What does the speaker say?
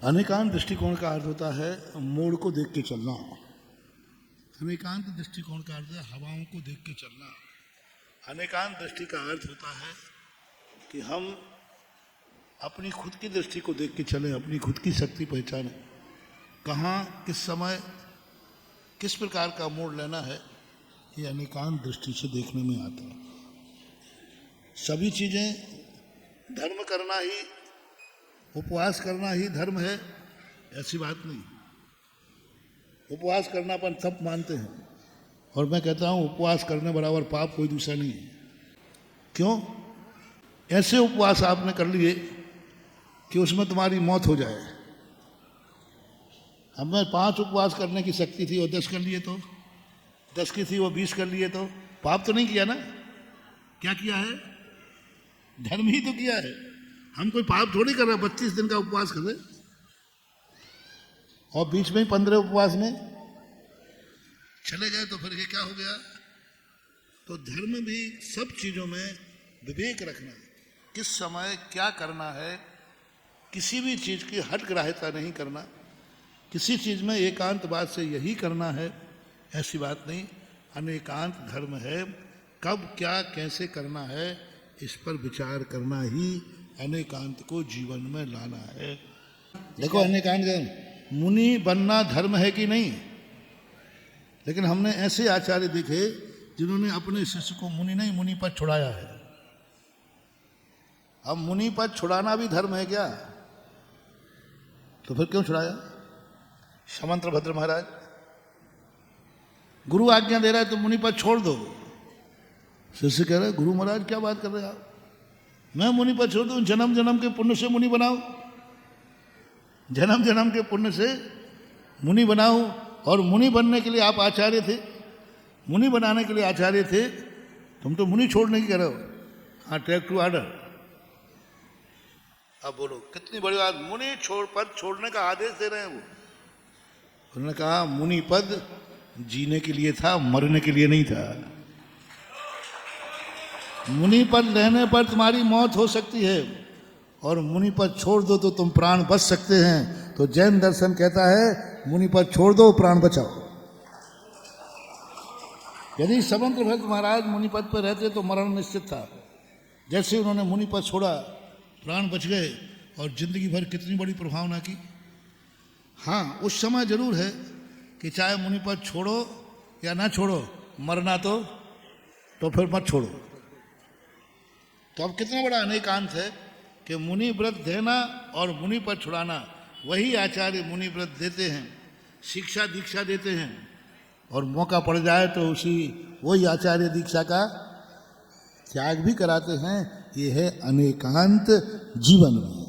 अनेकांत दृष्टिकोण का अर्थ होता है मोड़ को देख के चलना। अनेकांत दृष्टिकोण का अर्थ है हवाओं को देख के चलना। अनेकांत दृष्टि का अर्थ होता है कि हम अपनी खुद की दृष्टि को देख के चलें, अपनी खुद की शक्ति पहचानें, कहाँ किस समय किस प्रकार का मोड़ लेना है, ये अनेकांत दृष्टि से देखने में आता है। सभी चीजें धर्म करना ही, उपवास करना ही धर्म है, ऐसी बात नहीं। उपवास करना अपन सब मानते हैं, और मैं कहता हूं उपवास करने बराबर पाप कोई दूसरा नहीं है। क्यों? ऐसे उपवास आपने कर लिए कि उसमें तुम्हारी मौत हो जाए। अब मैं 5 उपवास करने की शक्ति थी और 10 कर लिए, तो 10 की थी वो 20 कर लिए, तो पाप तो नहीं किया ना? क्या किया है? धर्म ही तो किया है। हम कोई पाप थोड़ी कर रहे, 32 दिन का उपवास कर रहे, और बीच में 15 उपवास में चले गए, तो फिर ये क्या हो गया? तो धर्म भी सब चीजों में विवेक रखना, किस समय क्या करना है, किसी भी चीज की हठग्राह्यता नहीं करना, किसी चीज में एकांतवाद से यही करना है, ऐसी बात नहीं। अनेकांत धर्म है, कब क्या कैसे करना है इस पर विचार करना ही अनेकांत को जीवन में लाना है। देखो अनेकांत धर्म, मुनि बनना धर्म है कि नहीं? लेकिन हमने ऐसे आचार्य देखे जिन्होंने अपने शिष्य को मुनि नहीं, मुनि पद छुड़ाया है। अब मुनि पद छुड़ाना भी धर्म है क्या? तो फिर क्यों छुड़ाया? समंत्र भद्र महाराज गुरु आज्ञा दे रहा है तो मुनि पद छोड़ दो। शिष्य कह रहे हैं गुरु महाराज क्या बात कर रहे हैं आप, मैं मुनि पद छोड़ दूं? जन्म जन्म के पुण्य से मुनि बनाओ, जन्म जन्म के पुण्य से मुनि बनाओ। और मुनि बनने के लिए आप आचार्य थे, मुनि बनाने के लिए आचार्य थे, तुम तो मुनि छोड़ने की कह रहे हो। हाँ, टेक टू ऑर्डर। अब बोलो कितनी बड़ी बात, मुनि पद छोड़ने का आदेश दे रहे हैं वो। उन्होंने कहा मुनि पद जीने के लिए था, मरने के लिए नहीं था। मुनि पद लेने पर तुम्हारी मौत हो सकती है, और मुनि पद छोड़ दो तो तुम प्राण बच सकते हैं। तो जैन दर्शन कहता है मुनि पद छोड़ दो, प्राण बचाओ। यदि समंत्र भक्त महाराज मुनि पद पर रहते तो मरण निश्चित था। जैसे उन्होंने मुनि पद छोड़ा, प्राण बच गए, और जिंदगी भर कितनी बड़ी प्रभावना की। हाँ, उस समय जरूर है कि चाहे मुनि पद छोड़ो या ना छोड़ो, मरना तो फिर मत छोड़ो। तो अब कितना बड़ा अनेकांत है कि मुनि व्रत देना और मुनि पद छुड़ाना। वही आचार्य मुनि व्रत देते हैं, शिक्षा दीक्षा देते हैं, और मौका पड़ जाए तो वही आचार्य दीक्षा का त्याग भी कराते हैं। ये है अनेकांत जीवन में।